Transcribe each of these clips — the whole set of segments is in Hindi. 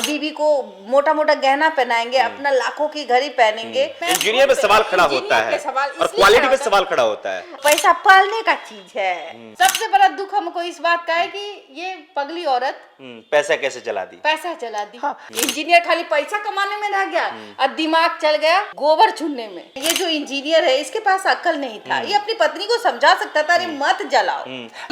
बीवी को मोटा मोटा गहना पहनाएंगे, अपना लाखों की घड़ी पहनेंगे। इंजीनियर पे सवाल खड़ा होता है और क्वालिटी पे सवाल खड़ा होता है। पैसा पालने का चीज है। सबसे बड़ा दुख हमको इस बात का है कि ये पगली औरत पैसा कैसे चला दी, पैसा चला दी। हाँ। इंजीनियर खाली पैसा कमाने में रह गया और दिमाग चल गया गोबर चुनने में। ये जो इंजीनियर है इसके पास अक्ल नहीं था, ये अपनी पत्नी को समझा सकता था, अरे मत जलाओ।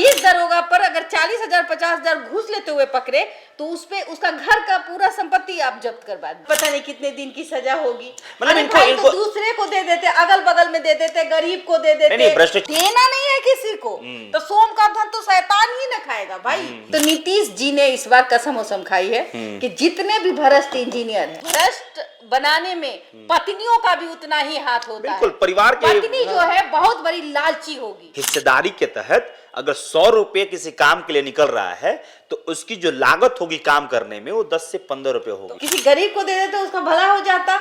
इस दरोगा पर अगर 40,000 50,000 घूस लेते हुए पकड़े तो उसपे उसका घर का पूरा संपत्ति आप जब्त करवा दे। पता नहीं कितने दिन की सजा होगी। मतलब तो दूसरे को दे देते, अगल बगल में दे देते, गरीब को दे देते। देना नहीं है किसी को तो सोम का धन तो शैतान ही न खाएगा भाई। तो नीतीश जी ने इस बार कसम वसम खाई है कि जितने भी भ्रष्ट इंजीनियर हैं, भ्रष्ट बनाने में पत्नियों का भी उतना ही हाथ होता है। परिवार के पत्नी जो है बहुत बड़ी लालची होगी। हिस्सेदारी के तहत अगर 100 रुपए किसी काम के लिए निकल रहा है तो उसकी जो लागत होगी काम करने में वो 10 से 15 रुपए होगी। तो किसी गरीब को दे देते तो उसका भला हो जाता,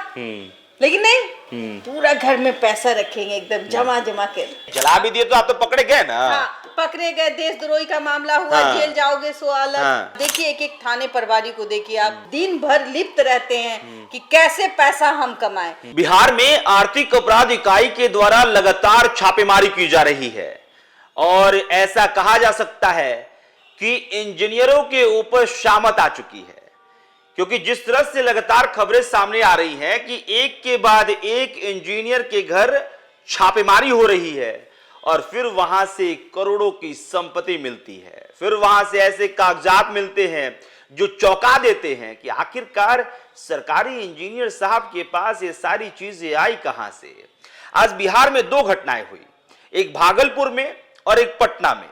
लेकिन नहीं, पूरा घर में पैसा रखेंगे एकदम जमा जमा के। जला भी दिए तो आप तो पकड़े गए ना। हाँ, पकड़े गए, देशद्रोही का मामला हुआ, जेल जाओगे सो अलग। देखिए एक एक थाने प्रभारी को देखिए आप, दिन भर लिप्त रहते हैं कि कैसे पैसा हम कमाएं। बिहार में आर्थिक अपराध इकाई के द्वारा लगातार छापेमारी की जा रही है और ऐसा कहा जा सकता है कि इंजीनियरों के ऊपर शामत आ चुकी है, क्योंकि जिस तरह से लगातार खबरें सामने आ रही हैं कि एक के बाद एक इंजीनियर के घर छापेमारी हो रही है और फिर वहां से करोड़ों की संपत्ति मिलती है, फिर वहां से ऐसे कागजात मिलते हैं जो चौंका देते हैं कि आखिरकार सरकारी इंजीनियर साहब के पास ये सारी चीजें आई कहां से। आज बिहार में 2 घटनाएं हुई, एक भागलपुर में और एक पटना में।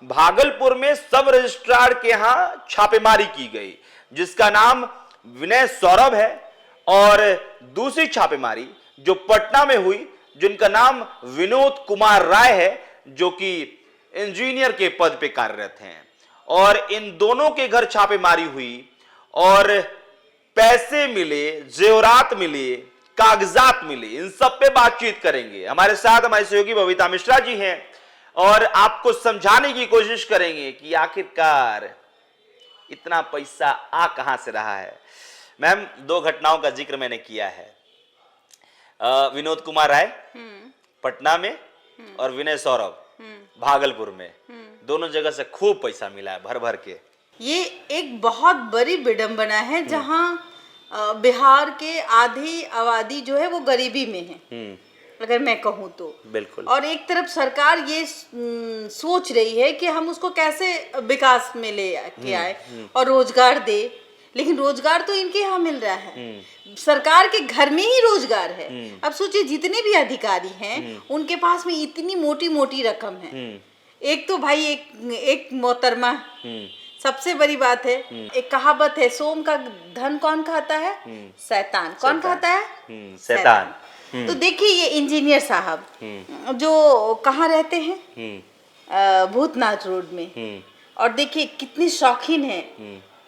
भागलपुर में सब रजिस्ट्रार के यहां छापेमारी की गई जिसका नाम विनय सौरभ है, और दूसरी छापेमारी जो पटना में हुई जिनका नाम विनोद कुमार राय है जो कि इंजीनियर के पद पे कार्यरत हैं। और इन दोनों के घर छापेमारी हुई और पैसे मिले, जेवरात मिले, कागजात मिले। इन सब पे बातचीत करेंगे। हमारे साथ हमारे सहयोगी बबीता मिश्रा जी हैं और आपको समझाने की कोशिश करेंगे कि आखिरकार इतना पैसा आ कहां से रहा है। मैम, 2 घटनाओं का जिक्र मैंने किया है, विनोद कुमार राय पटना में और विनय सौरभ भागलपुर में। दोनों जगह से खूब पैसा मिला है भर भर के। ये एक बहुत बड़ी विडंबना है जहां बिहार के आधी आबादी जो है वो गरीबी में है, अगर मैं कहूँ तो। बिल्कुल। और एक तरफ सरकार ये सोच रही है कि हम उसको कैसे विकास में ले के आए और रोजगार दे, लेकिन रोजगार तो इनके यहाँ मिल रहा है, सरकार के घर में ही रोजगार है। अब सोचिए जितने भी अधिकारी हैं उनके पास में इतनी मोटी मोटी रकम है। एक तो भाई एक मोहतरमा, सबसे बड़ी बात है, एक कहावत है, सोम का धन कौन खाता है? शैतान। कौन खाता है? शैतान। तो देखिए ये इंजीनियर साहब जो कहाँ रहते हैं, भूतनाथ रोड में, और देखिए कितनी शौकीन है,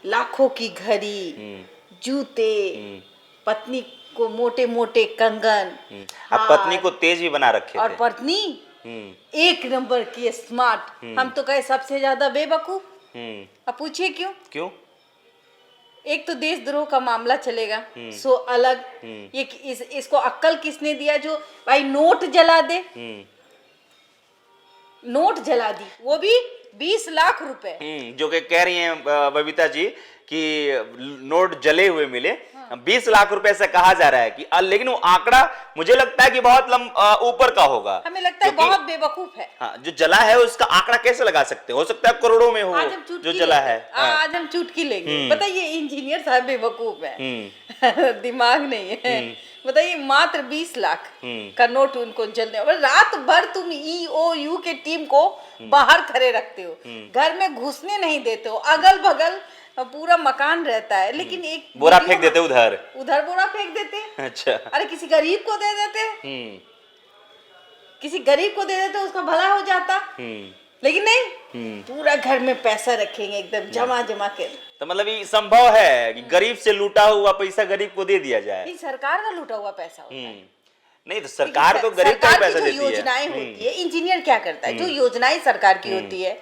लाखों की घड़ी, जूते, पत्नी को मोटे मोटे कंगन, अब पत्नी को तेज भी बना रखे और थे। पत्नी एक नंबर की स्मार्ट। हम तो कहे सबसे ज्यादा बेवकूफ। अब पूछिए क्यों? एक तो देशद्रोह का मामला चलेगा सो अलग। ये इसको अक्ल किसने दिया जो भाई नोट जला दे? नोट जला दी, वो भी 20 लाख रुपए। जो कि कह रही हैं बबीता जी कि नोट जले हुए मिले। 20 लाख रुपए से कहा जा रहा है कि लेकिन वो आंकड़ा मुझे लगता है कि बहुत ऊपर का होगा। हमें लगता है बहुत बेवकूफ है। हाँ, जो जला है उसका आंकड़ा कैसे लगा सकते हैं? हो सकता है करोड़ों में हो जो जला है। आज हम चुटकी लेंगे। बताइए इंजीनियर साहब बेवकूफ है, दिमाग नहीं है। बताइए मात्र 20 लाख का नोट उनको जलने, और रात भर तुम EOU के टीम को बाहर खड़े रखते हो, घर में घुसने नहीं देते हो, अगल बगल पूरा मकान रहता है, लेकिन एक बोरा फेंक देते उधर बोरा फेंक देते। अच्छा। अरे किसी गरीब को दे देते, किसी गरीब को दे देते उसका भला हो जाता, लेकिन नहीं, पूरा घर में पैसा रखेंगे एकदम जमा जमा के। तो मतलब ये संभव है कि गरीब से लूटा हुआ पैसा गरीब को दे दिया जाए? ये सरकार का लूटा हुआ पैसा होता है। नहीं तो सरकार तो गरीब को पैसा देती है। योजनाएं होती है, इंजीनियर क्या करता है, जो योजनाएं सरकार की होती है,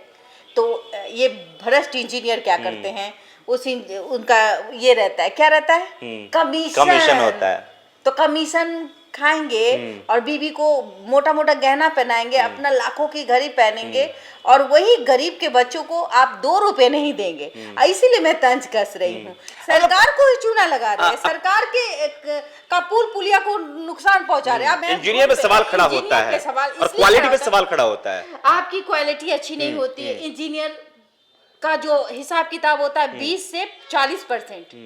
तो ये भ्रष्ट इंजीनियर क्या करते हैं, उनका ये रहता है, क्या रहता है, कमीशन होता है। तो कमीशन खाएंगे और बीवी को मोटा मोटा गहना पहनाएंगे, अपना लाखों की घड़ी पहनेंगे, और वही गरीब के बच्चों को आप 2 रुपए नहीं देंगे। इसीलिए मैं तंज कस रही हूँ, सरकार को ही चूना लगा रहे हैं, सरकार के का पुल पुलिया को नुकसान पहुंचा रहे हैं। इंजीनियर पे सवाल खड़ा होता है और क्वालिटी पे सवाल खड़ा होता है। आपकी क्वालिटी अच्छी नहीं होती है। इंजीनियर का जो हिसाब किताब होता है 20 से 40%,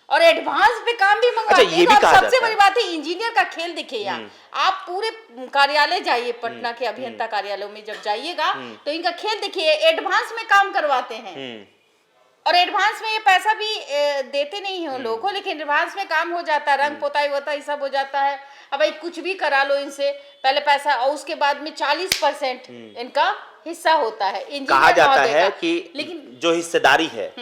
और एडवांस पे काम भी मंगवाते हैं। ये भी कहा सबसे बड़ी बात है इंजीनियर का खेल देखिए यार, आप पूरे कार्यालय जाइए, पटना के अभियंता कार्यालयों में जब जाइएगा तो इनका खेल देखिए, एडवांस में काम करवाते हैं, और एडवांस में ये पैसा भी देते नहीं है लोगों को, लेकिन एडवांस में काम हो जाता है, रंग पोताई होता है, सब हो जाता है। अब भाई कुछ भी करा लो इनसे, पहले पैसा और उसके बाद में 40% इनका हिस्सा होता है। कहा जाता है कि लेकिन जो हिस्सेदारी है,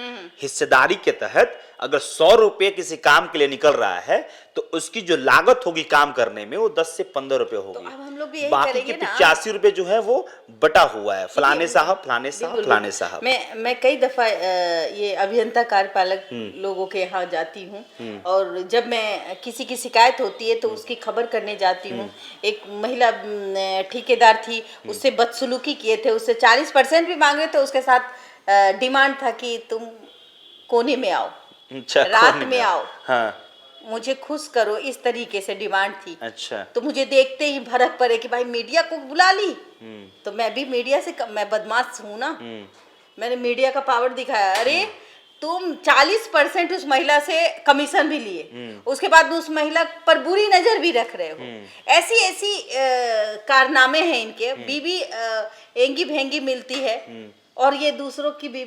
हिस्सेदारी के तहत अगर 100 रुपए किसी काम के लिए निकल रहा है तो उसकी जो लागत होगी काम करने में वो 10 से 15 रुपए होगी। तो अब हम लोग भी यही बाकी के 85 रुपए जो है वो बटा हुआ है, फलाने साहब फलाने साहब फलाने साहब। मैं कई दफा ये अभियंता कार्यपालक लोगों के यहाँ जाती हूँ, और जब मैं किसी की शिकायत होती है तो उसकी खबर करने जाती हूँ। एक महिला ठेकेदार थी, उससे बदसलूकी किए थे, उससे 40% भी मांग रहे थे, उसके साथ डिमांड था कि तुम कोने में आओ, रात में आओ, हाँ, मुझे खुश करो, इस तरीके से डिमांड थी। अच्छा। तो मुझे देखते ही भड़क पड़े कि भाई मीडिया को बुला ली। तो मैं भी मीडिया से मैं बदमाश हूँ ना, मैंने मीडिया का पावर दिखाया। अरे तुम 40% उस महिला से कमीशन भी लिए, उसके बाद उस महिला पर बुरी नजर भी रख रहे हो। ऐसी ऐसी कारनामे हैं इनके। बीवी एंगी भेंगी मिलती है और ये दूसरों की भी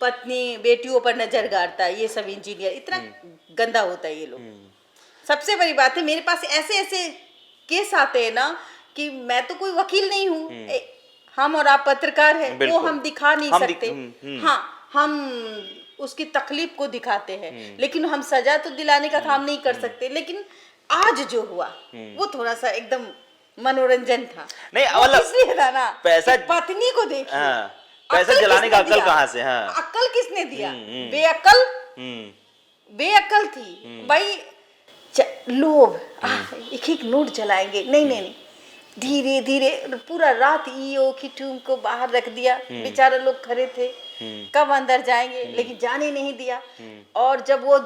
पत्नी बेटियों पर नजर गाड़ता है। ये सब इंजीनियर इतना गंदा होता है ये लोग। सबसे बड़ी बात है, मेरे पास ऐसे ऐसे केस आते हैं ना कि मैं तो कोई वकील नहीं हूँ, हम और आप पत्रकार हैं, वो हम दिखा नहीं सकते। हाँ, हम उसकी तकलीफ को दिखाते हैं, लेकिन हम सजा तो दिलाने का काम नहीं कर सकते। लेकिन आज जो हुआ वो थोड़ा सा एकदम मनोरंजन था। नहीं, इसलिए था ना, पैसा पत्नी को देखिए, पैसा जलाने का अक्ल कहाँ से? हाँ, अक्ल किसने दिया? बेअक्ल थी भाई। लोभ, एक एक नोट जलाएंगे, नहीं नहीं नहीं, धीरे धीरे पूरा रात ईओ की टीम को बाहर रख दिया। बेचारे लोग खड़े थे, कब अंदर जाएंगे, लेकिन जाने नहीं दिया। और जब वो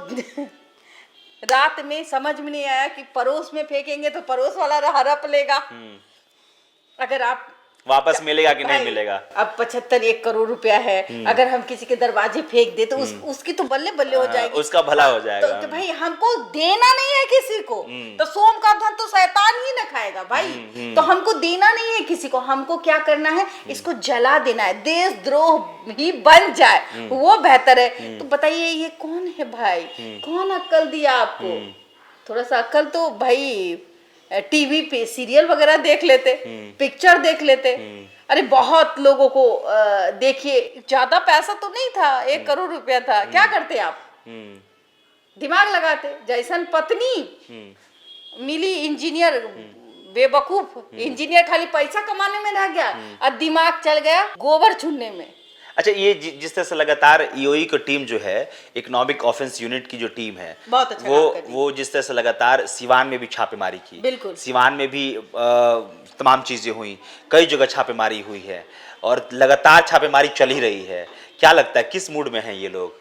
रात में समझ में नहीं आया कि पड़ोस में फेंकेंगे तो पड़ोस वाला हड़प लेगा, अगर आप वापस मिलेगा कि नहीं मिलेगा। अब 75-1 करोड़ रुपया है, अगर हम किसी के दरवाजे फेंक दे तो उसकी तो बल्ले बल्ले हो जाएगी, उसका भला हो जाएगा। तो भाई हमको देना नहीं है किसी को, तो सोम का धन तो शैतान ही न खाएगा भाई। तो हमको देना नहीं है किसी को, हमको क्या करना है, इसको जला देना है, देशद्रोह ही बन जाए वो बेहतर है। तो बताइए ये कौन है भाई, कौन अक्ल दिया आपको? थोड़ा सा अक्ल तो भाई टीवी पे सीरियल वगैरह देख लेते, पिक्चर देख लेते। अरे बहुत लोगों को देखिए, ज्यादा पैसा तो नहीं था, 1 करोड़ रुपया था, क्या करते आप? दिमाग लगाते। जैसन पत्नी मिली इंजीनियर, बेवकूफ इंजीनियर, खाली पैसा कमाने में रह गया और दिमाग चल गया गोबर चुनने में। अच्छा, ये जिस तरह से लगातार ईओई की टीम जो है, इकोनॉमिक ऑफेंस यूनिट की जो टीम है, बहुत अच्छा वो जिस तरह से लगातार सिवान में भी छापेमारी की, बिल्कुल सिवान में भी तमाम चीजें हुई, कई जगह छापेमारी हुई है और लगातार छापेमारी चल ही रही है। क्या लगता है किस मूड में है ये लोग?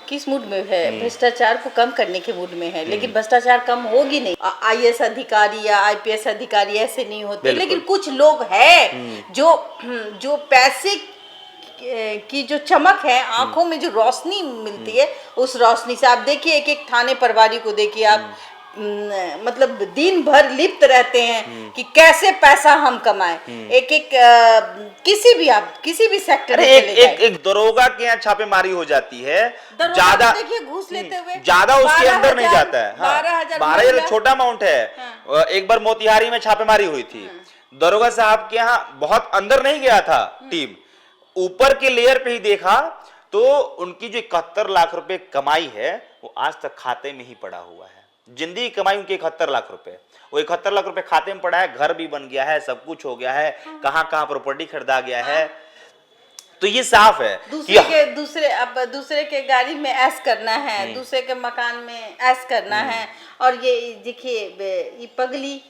किस मूड में है? भ्रष्टाचार को कम करने के मूड में है, लेकिन भ्रष्टाचार कम होगी नहीं। आईएएस अधिकारी या आईपीएस अधिकारी ऐसे नहीं होते, लेकिन कुछ लोग हैं जो पैसे की जो चमक है, आंखों में जो रोशनी मिलती है, उस रोशनी से आप देखिए, एक एक थाने प्रभारी को देखिए आप, मतलब दिन भर लिप्त रहते हैं कि कैसे पैसा हम कमाएं। एक एक किसी भी सेक्टर में एक दरोगा के यहाँ छापेमारी हो जाती है, ज्यादा देखिए घूस लेते हुए, ज्यादा उसके अंदर नहीं जाता है। 12,000 छोटा अमाउंट है। एक बार मोतिहारी में छापेमारी हुई थी, दरोगा साहब के यहाँ बहुत अंदर नहीं गया था टीम, ऊपर के लेयर पे ही देखा तो उनकी जो 71 लाख रुपए कमाई है वो आज तक खाते में ही पड़ा हुआ है। जिंदगी कमाई उनकी 71 लाख रुपए, वो 71 लाख रुपए खाते में पड़ा है, घर भी बन गया है, सब कुछ हो गया है, कहां कहां प्रॉपर्टी खरीदा गया है। तो ये साफ है दूसरे के गाड़ी में ऐश करना है, दूसरे के मकान में ऐश करना है। और ये देखिए ये पगली,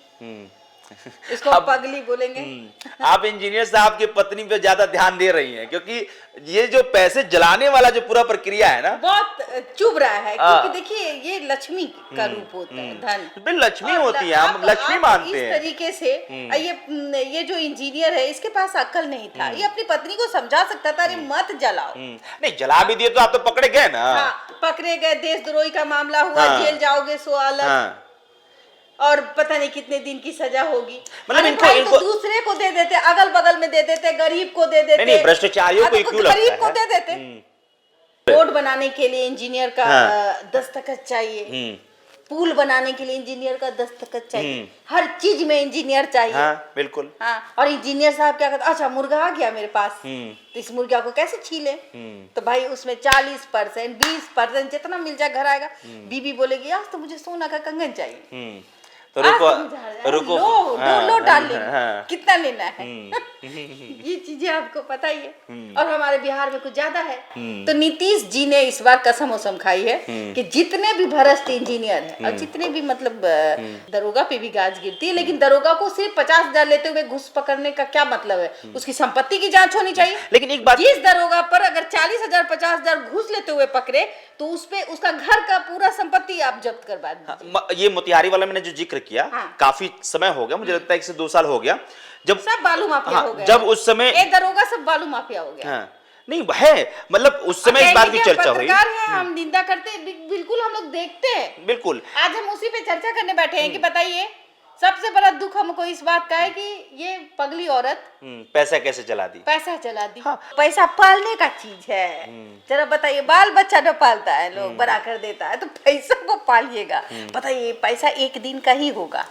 इसको पगली बोलेंगे। आप इंजीनियर साहब की पत्नी पे ज्यादा ध्यान दे रही हैं, क्योंकि ये जो पैसे जलाने वाला जो पूरा प्रक्रिया है ना, बहुत चुभ रहा है। क्योंकि देखिए ये लक्ष्मी का रूप होता है, धन लक्ष्मी होती है, हम लक्ष्मी मानते हैं। इस तरीके से ये जो इंजीनियर है इसके पास अक्ल नहीं था, ये अपनी पत्नी को समझा सकता था, अरे मत जलाओ। नहीं जला भी दिए तो आप तो पकड़े गए ना। हाँ, पकड़े गए, देशद्रोही का मामला हुआ, जेल जाओगे सो अलग। और पता नहीं कितने दिन की सजा होगी। मतलब इनको दूसरे को दे देते, अगल बगल में दे देते, गरीब को दे देते। नहीं, भ्रष्टाचारियों को क्यों लगता है? गरीब को दे देते। रोड बनाने के लिए इंजीनियर का दस्तखत चाहिए, पुल बनाने के लिए इंजीनियर का दस्तखत चाहिए, हर चीज में इंजीनियर चाहिए। हाँ, बिल्कुल। हाँ, और इंजीनियर साहब क्या कहते, अच्छा मुर्गा आ गया मेरे पास, तो इस मुर्गा को कैसे छीले? तो भाई उसमें 40%, 20% जितना मिल जाए घर आएगा। बीबी बोलेगी आज तो मुझे सोना का कंगन चाहिए, तो रुको लो डार्लिंग, कितना लेना है? ये चीजें आपको पता ही है। और हमारे बिहार में कुछ ज्यादा है। तो नीतीश जी ने इस बार कसम वसम खाई है कि जितने भी भ्रष्ट इंजीनियर हैं और जितने भी मतलब दरोगा पे भी गाज गिरती है, लेकिन दरोगा को सिर्फ 50,000 लेते हुए घुस पकड़ने का क्या मतलब है? उसकी संपत्ति की जांच होनी चाहिए। लेकिन एक बात, जिस दरोगा पर अगर 40,000 50,000 घुस लेते हुए पकड़े तो उसपे उसका घर का पूरा संपत्ति आप जब्त करवा दीजिए। ये मोतिहारी वाला मैंने जो जिक्र किया, काफी समय हो गया, मुझे लगता है 1 से 2 साल हो गया, जब सब बालू माफिया हो गया। जब उस समय एक दरोगा सब बालू माफिया हो गया। नहीं है, मतलब उस समय इस बात की चर्चा हुई। हम निंदा करते हैं, बिल्कुल हम लोग देखते हैं, बिल्कुल। आज हम उसी पे चर्चा करने बैठे हैं कि बताइए सबसे बड़ा दुख हमको इस बात का है कि ये पगली औरत पैसा कैसे चला दी, पैसा पालने का चीज है। जरा बताइए, बाल बच्चा जो पालता है लोग बड़ा कर देता है, तो पैसा को पालिएगा। बताइए पैसा एक दिन का ही होगा।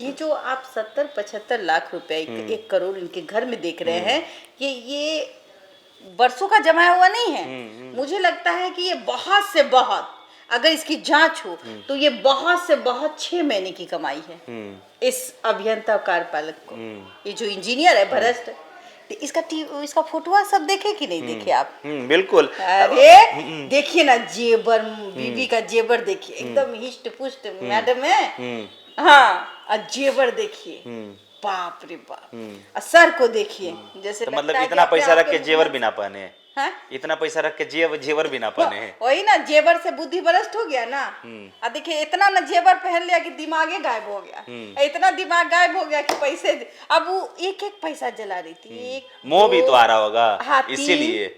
ये जो आप 70-75 लाख रुपए 1 करोड़ इनके घर में देख रहे हैं, ये वर्षों का जमाया हुआ नहीं है। मुझे लगता है कि ये बहुत से बहुत, अगर इसकी जांच हो तो ये बहुत से बहुत 6 महीने की कमाई है इस अभियंता कार्यपालक को। ये जो इंजीनियर है भ्रष्ट, इसका फोटो सब देखे कि नहीं देखे आप? बिल्कुल। अरे देखिए ना, जेबर, बीबी का जेबर देखिए, एकदम हिष्ट पुष्ट मैडम है। हाँ, और जेबर देखिए, बाप रे बाप। सर को देखिए, जैसे तो मतलब इतना पैसा रख के जेवर भी ना पहने। हाँ? इतना पैसा रख के जेवर भी ना पहने हैं। वही ना, जेवर से बुद्धि भ्रष्ट हो गया ना। अब देखिए इतना ना जेवर पहन लिया कि दिमागे गायब हो गया, इतना दिमाग गायब हो गया कि पैसे, अब वो एक पैसा जला रही थी। एक मोह भी तो आ रहा होगा, इसीलिए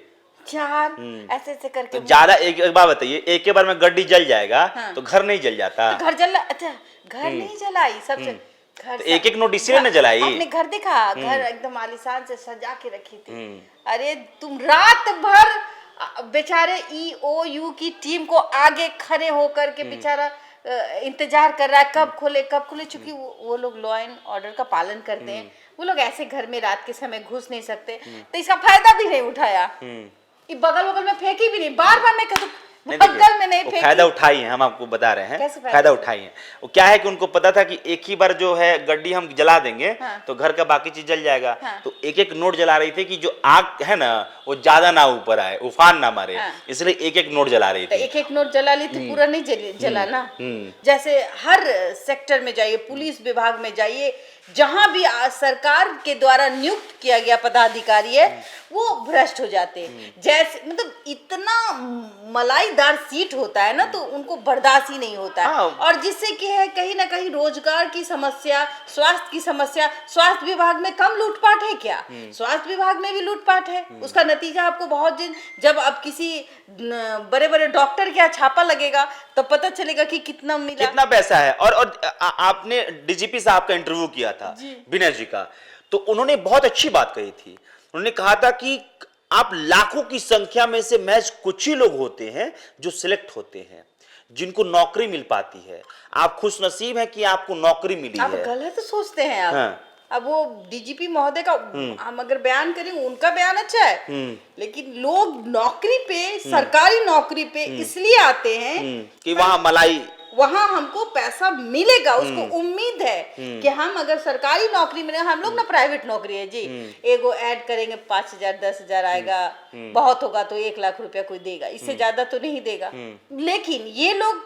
4 ऐसे करके। तो ज्यादा एक बात बताइए, एक के बार में गड्डी जल जाएगा तो घर नहीं जल जाता? घर जल, अच्छा घर नहीं जलाई सबसे, तो एक नोट इसीलिए न जलाई। आपने घर देखा, घर एकदम आलीशान से सजा के रखी थी। अरे तुम रात भर बेचारे EOU की टीम को आगे खड़े होकर के बेचारा इंतजार कर रहा है कब खोले कब खोले, चूंकि वो लोग लॉ एंड ऑर्डर का पालन करते हैं। वो लोग ऐसे घर में रात के समय घुस नहीं सकते, तो इसका फायदा भी नहीं उठाया। बगल बगल में फेंकी भी नहीं, बार बार मैं कहूँ बगल में नहीं फेंकी। फायदा उठाई है, हम आपको बता रहे हैं। फायदा उठाई है। वो क्या है कि उनको पता था कि एक ही बार जो है गड्डी हम जला देंगे तो घर का बाकी चीज जल जाएगा। तो एक नोट जला रही थी कि जो आग है ना वो ज्यादा ना ऊपर आए, उफान ना मारे, इसलिए एक नोट जला रही थी। एक नोट जला ली थी, पूरा नहीं जला ना। जैसे हर सेक्टर में जाइए, पुलिस विभाग में जाइए, जहां भी सरकार के द्वारा नियुक्त किया गया पदाधिकारी है वो भ्रष्ट हो जाते हैं। जैसे मतलब इतना मलाईदार सीट होता है ना, तो उनको बर्दाश्त ही नहीं होता है। और जिससे कि है कहीं ना कहीं रोजगार की समस्या, स्वास्थ्य की समस्या। स्वास्थ्य विभाग में कम लूटपाट है क्या? स्वास्थ्य विभाग में भी लूटपाट है। उसका नतीजा आपको बहुत जब अब किसी बड़े बड़े डॉक्टर के यहाँ छापा लगेगा तो पता चलेगा कि कितना मिला, कितना पैसा है। और आपने DGP साहब का इंटरव्यू किया था विनय जी का, तो उन्होंने बहुत अच्छी बात कही थी। उन्होंने कहा था कि आप लाखों की संख्या में से महज कुछ ही लोग होते हैं जो सिलेक्ट होते हैं, जिनको नौकरी मिल पाती है। आप खुशनसीब हैं कि आपको नौकरी मिली है। आप गलत सोचते हैं आप। हाँ। अब वो DGP महोदय का हम अगर बयान करें, उनका बयान अच्छा है, लेकिन लोग नौकरी पे, सरकारी नौकरी पे इसलिए आते हैं कि वहां मलाई वहां हमको पैसा मिलेगा, उसको उम्मीद है कि हम अगर सरकारी नौकरी में, हम लोग ना प्राइवेट नौकरी है जी, एगो ऐड करेंगे 5,000 10,000 आएगा, बहुत होगा तो 1,00,000 रुपया कोई देगा, इससे ज्यादा तो नहीं देगा। लेकिन ये लोग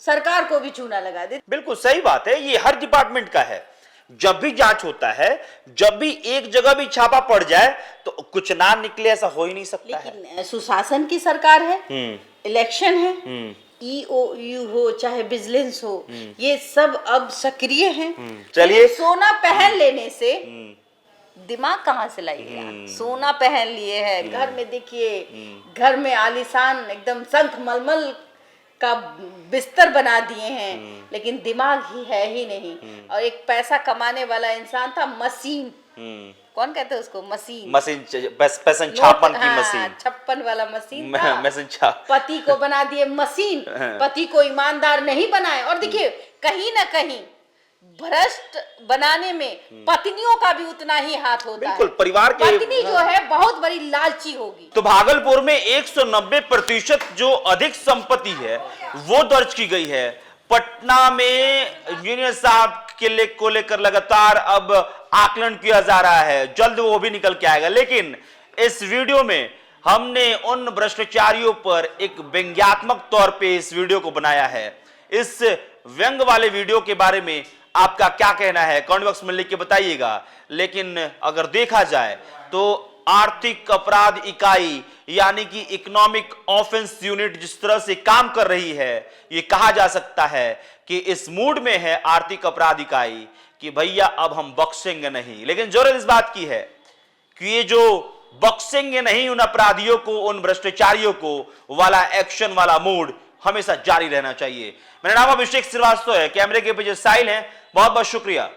सरकार को भी चूना लगा दे। बिल्कुल सही बात है, ये हर डिपार्टमेंट का है। जब भी जांच होता है, जब भी एक जगह भी छापा पड़ जाए तो कुछ ना निकले, ऐसा हो ही नहीं सकता है। लेकिन सुशासन की सरकार है, इलेक्शन है, EOU हो चाहे विजिलेंस हो, ये सब अब सक्रिय हैं। चलिए, सोना पहन लेने से दिमाग कहाँ से लाइएगा? सोना पहन लिए है, घर में देखिए, घर में आलीशान एकदम संख मलमल का बिस्तर बना दिए हैं, लेकिन दिमाग ही नहीं। और एक पैसा कमाने वाला इंसान था, मशीन, कौन कहते हैं उसको, मशीन पैसा छापन की मशीन, छप्पन वाला मशीन मशीन छाप। पति को बना दिए मशीन, पति को ईमानदार नहीं बनाए। और देखिए, कहीं ना कहीं भ्रष्ट बनाने में पत्नियों का भी उतना ही हाथ होता है। बिल्कुल, परिवार के पत्नी जो है बहुत बड़ी लालची होगी। तो भागलपुर में 190% जो अधिक संपत्ति है वो दर्ज की गई है। पटना में इंजीनियर साहब के को लेकर लगातार अब आकलन किया जा रहा है, जल्द वो भी निकल के आएगा। लेकिन इस वीडियो में हमने उन भ्रष्टाचारियों पर एक व्यंग्यात्मक तौर पे इस वीडियो को बनाया है। इस व्यंग वाले वीडियो के बारे में आपका क्या कहना है, कमेंट बॉक्स में लिख के बताइएगा। लेकिन अगर देखा जाए तो आर्थिक अपराध इकाई यानी कि इकोनॉमिक ऑफेंस यूनिट जिस तरह से काम कर रही है, ये कहा जा सकता है कि इस मूड में है आर्थिक अपराध इकाई कि भैया अब हम बख्शेंगे नहीं। लेकिन जरूरत इस बात की है कि ये जो बख्शेंगे नहीं उन अपराधियों को, उन भ्रष्टाचारियों को वाला एक्शन वाला मूड हमेशा जारी रहना चाहिए। मेरा नाम अभिषेक श्रीवास्तव है, कैमरे के पीछे साहिल है। बहुत बहुत शुक्रिया।